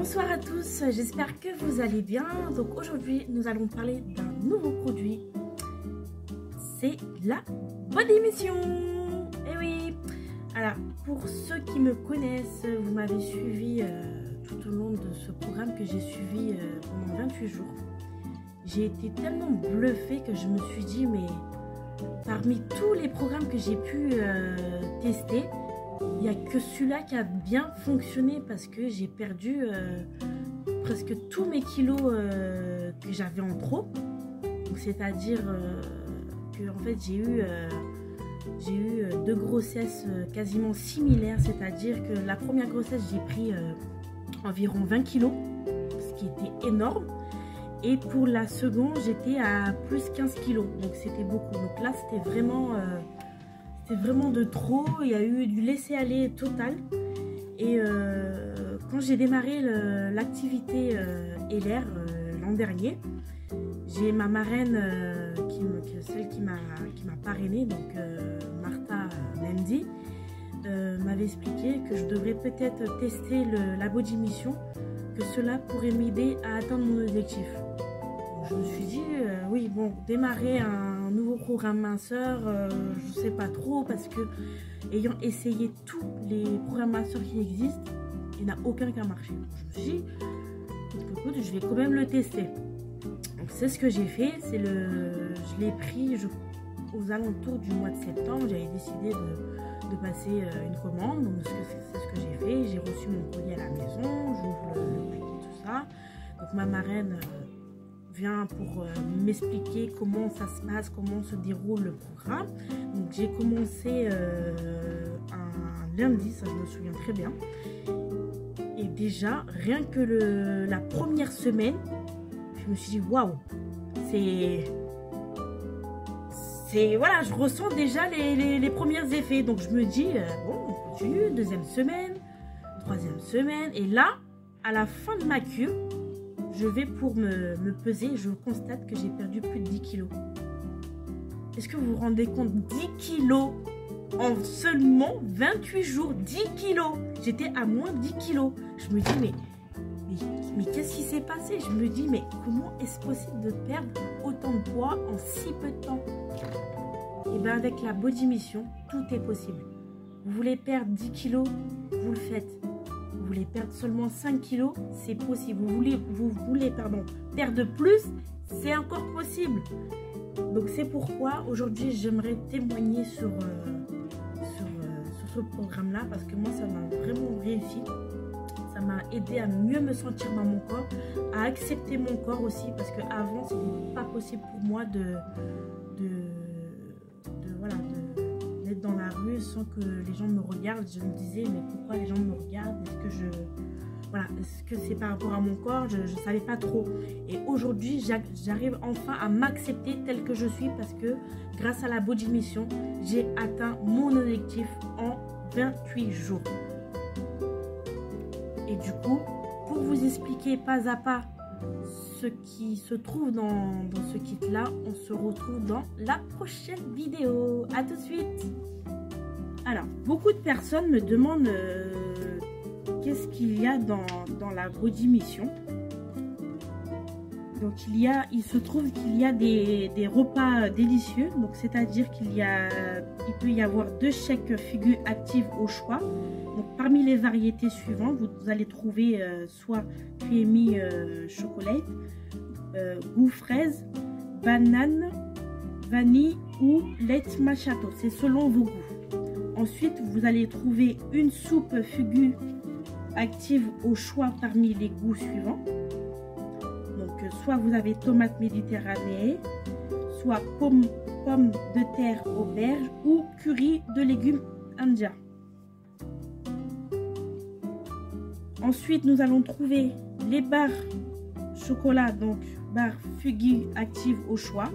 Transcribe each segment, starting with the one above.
Bonsoir à tous, j'espère que vous allez bien. Donc aujourd'hui nous allons parler d'un nouveau produit. C'est la body mission. Eh oui. Alors pour ceux qui me connaissent, vous m'avez suivi tout au long de ce programme que j'ai suivi pendant 28 jours. J'ai été tellement bluffée que je me suis dit mais parmi tous les programmes que j'ai pu tester, il n'y a que celui-là qui a bien fonctionné parce que j'ai perdu presque tous mes kilos que j'avais en trop. C'est-à-dire que en fait j'ai eu deux grossesses quasiment similaires. C'est-à-dire que la première grossesse j'ai pris environ 20 kilos, ce qui était énorme. Et pour la seconde j'étais à plus 15 kilos, donc c'était beaucoup. Donc là c'était vraiment de trop, il y a eu du laisser-aller total. Et quand j'ai démarré l'activité LR l'an dernier, j'ai ma marraine, celle qui m'a parrainée, donc Martha Mendy, m'avait expliqué que je devrais peut-être tester la body mission, que cela pourrait m'aider à atteindre mon objectif. Donc, je me suis dit, oui, bon, démarrer un nouveau programme minceur, je sais pas trop, parce que ayant essayé tous les programmes minceurs qui existent, il n'y en a aucun qui a marché. Donc, je me suis dit, écoute, je vais quand même le tester. Donc c'est ce que j'ai fait, je l'ai pris aux alentours du mois de septembre. J'avais décidé de passer une commande, donc c'est ce que j'ai fait. J'ai reçu mon colis à la maison, j'ouvre le paquet, tout ça. Donc ma marraine vient pour m'expliquer comment ça se passe, comment se déroule le programme. Donc j'ai commencé un lundi, ça je me souviens très bien. Et déjà, rien que la première semaine, je me suis dit waouh, voilà, je ressens déjà les premiers effets. Donc je me dis bon, on continue, deuxième semaine, troisième semaine, et là, à la fin de ma cure, je vais pour me peser, je constate que j'ai perdu plus de 10 kilos. Est-ce que vous vous rendez compte? 10 kilos en seulement 28 jours, 10 kilos. J'étais à moins 10 kilos. Je me dis, mais qu'est-ce qui s'est passé? Je me dis, mais comment est-ce possible de perdre autant de poids en si peu de temps? Et bien avec la body mission, tout est possible. Vous voulez perdre 10 kilos, vous le faites. Vous voulez perdre seulement 5 kilos, c'est possible. Vous voulez perdre plus, c'est encore possible. Donc c'est pourquoi aujourd'hui j'aimerais témoigner sur ce programme-là, parce que moi ça m'a vraiment réussi. Ça m'a aidé à mieux me sentir dans mon corps, à accepter mon corps aussi, parce qu'avant ce n'était pas possible pour moi d'être dans la rue sans que les gens me regardent. Je me disais mais pourquoi les gens me regardent, est-ce que c'est par rapport à mon corps? Je ne savais pas trop. Et aujourd'hui j'arrive enfin à m'accepter tel que je suis, parce que grâce à la body mission j'ai atteint mon objectif en 28 jours. Et du coup, pour vous expliquer pas à pas ce qui se trouve dans ce kit là, on se retrouve dans la prochaine vidéo. À tout de suite. Alors, beaucoup de personnes me demandent qu'est-ce qu'il y a dans la body mission. Donc il se trouve qu'il y a des repas délicieux. Donc c'est-à-dire il peut y avoir 2 chèques figures actives au choix. Donc parmi les variétés suivantes, vous allez trouver soit creamy chocolat, goût fraise, banane, vanille ou lait macchiato. C'est selon vos goûts. Ensuite, vous allez trouver une soupe figure active au choix parmi les goûts suivants. Donc soit vous avez tomate méditerranéenne, soit pomme de terre auberge ou curry de légumes indiens. Ensuite, nous allons trouver les barres chocolat, donc barres figure active au choix.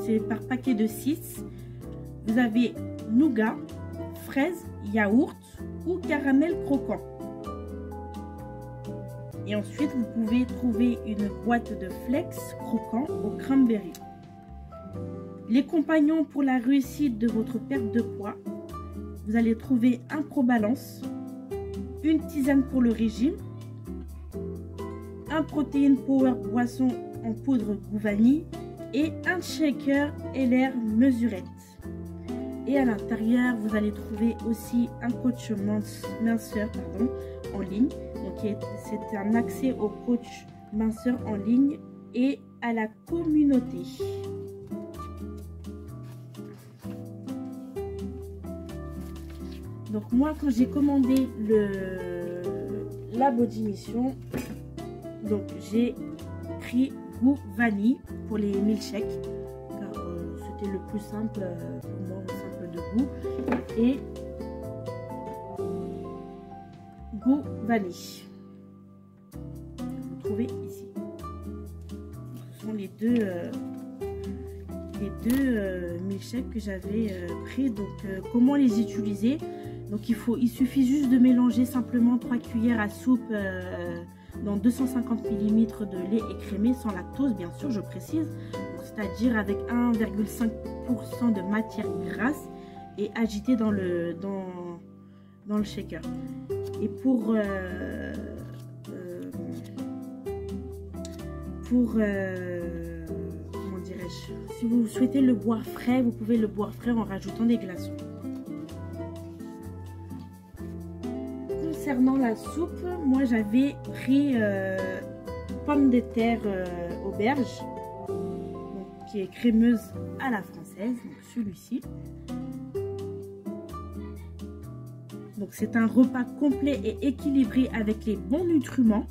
C'est par paquet de 6. Vous avez nougat, fraise, yaourt ou caramel croquant. Et ensuite, vous pouvez trouver une boîte de flex croquant au cranberry. Les compagnons pour la réussite de votre perte de poids, vous allez trouver un ProBalance, une tisane pour le régime, un protéine power boisson en poudre goût vanille et un shaker LR mesurette. Et à l'intérieur, vous allez trouver aussi un coach minceur en ligne. Donc c'est un accès au coach minceur en ligne et à la communauté. Donc moi, quand j'ai commandé la Body Mission, donc j'ai pris goût vanille pour les milkshakes, car c'était le plus simple pour moi, simple de goût, et goût vanille. Vous trouvez ici. Ce sont les deux milkshakes que j'avais pris. Donc comment les utiliser? Donc il suffit juste de mélanger simplement 3 cuillères à soupe dans 250 ml de lait écrémé sans lactose, bien sûr, je précise, c'est-à-dire avec 1,5% de matière grasse, et agiter dans le shaker. Et comment dirais-je, si vous souhaitez le boire frais, vous pouvez le boire frais en rajoutant des glaçons. Concernant la soupe, moi j'avais pris pommes de terre auberge, qui est crémeuse à la française, donc celui-ci. Donc c'est un repas complet et équilibré avec les bons nutriments.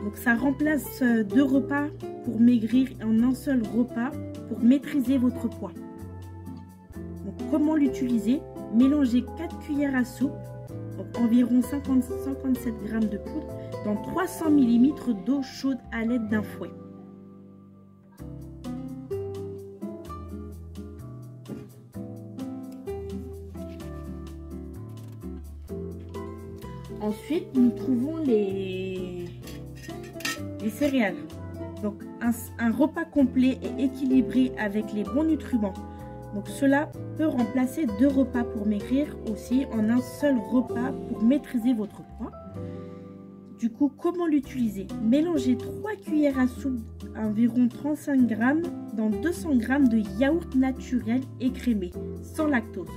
Donc ça remplace 2 repas pour maigrir en un seul repas pour maîtriser votre poids. Donc comment l'utiliser? Mélangez 4 cuillères à soupe, donc environ 57 g de poudre, dans 300 ml d'eau chaude à l'aide d'un fouet. Ensuite, nous trouvons les céréales. Donc un repas complet et équilibré avec les bons nutriments. Donc cela peut remplacer 2 repas pour maigrir aussi en un seul repas pour maîtriser votre poids. Du coup, comment l'utiliser? Mélangez 3 cuillères à soupe, environ 35 g, dans 200 g de yaourt naturel écrémé, sans lactose.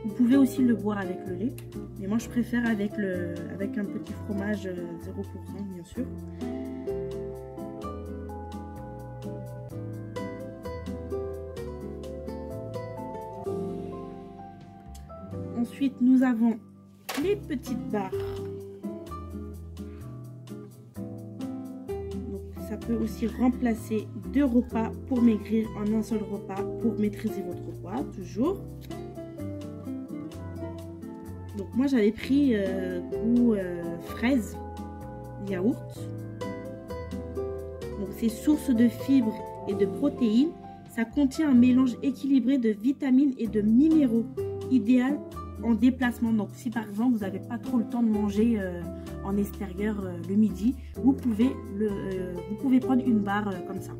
Vous pouvez aussi le boire avec le lait, mais moi je préfère avec un petit fromage 0%, bien sûr. Ensuite, nous avons les petites barres. Donc, ça peut aussi remplacer 2 repas pour maigrir en un seul repas pour maîtriser votre poids, toujours. Donc, moi, j'avais pris goût fraise, yaourt. Donc, c'est source de fibres et de protéines. Ça contient un mélange équilibré de vitamines et de minéraux, idéal en déplacement. Donc si par exemple vous n'avez pas trop le temps de manger en extérieur le midi, vous pouvez prendre une barre comme ça.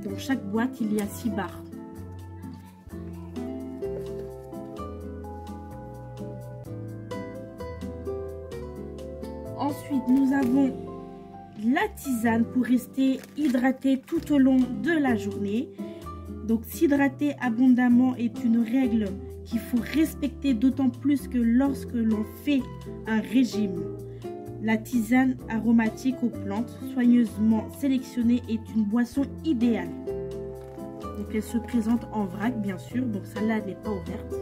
Dans chaque boîte il y a 6 barres. Ensuite nous avons la tisane pour rester hydraté tout au long de la journée. Donc s'hydrater abondamment est une règle qu'il faut respecter, d'autant plus que lorsque l'on fait un régime. La tisane aromatique aux plantes, soigneusement sélectionnée, est une boisson idéale. Donc elle se présente en vrac, bien sûr, donc celle-là n'est pas ouverte.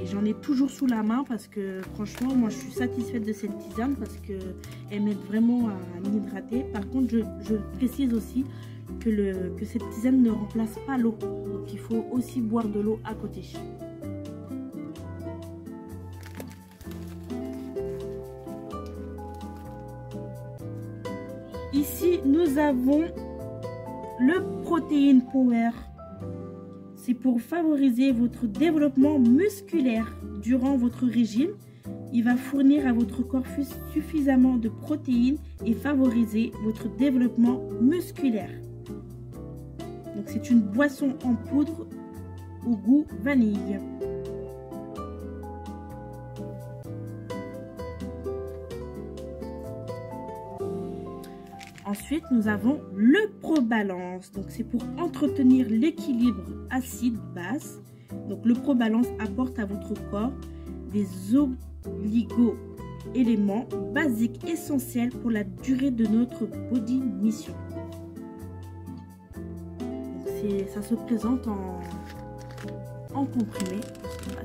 J'en ai toujours sous la main parce que franchement, moi je suis satisfaite de cette tisane parce qu'elle m'aide vraiment à m'hydrater. Par contre, je précise aussi que cette tisane ne remplace pas l'eau. Donc il faut aussi boire de l'eau à côté. Ici, nous avons le Protein Power. C'est pour favoriser votre développement musculaire durant votre régime. Il va fournir à votre corps suffisamment de protéines et favoriser votre développement musculaire. Donc c'est une boisson en poudre au goût vanille. Ensuite, nous avons le ProBalance. Donc, c'est pour entretenir l'équilibre acide-base. Donc, le ProBalance apporte à votre corps des oligo-éléments basiques essentiels pour la durée de notre Body Mission. Donc, ça se présente en comprimé.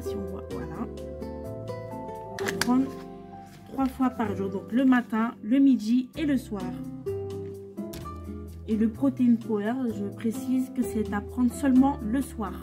Si on voit, voilà. À prendre 3 fois par jour. Donc, le matin, le midi et le soir. Et le Protein Power, je précise que c'est à prendre seulement le soir.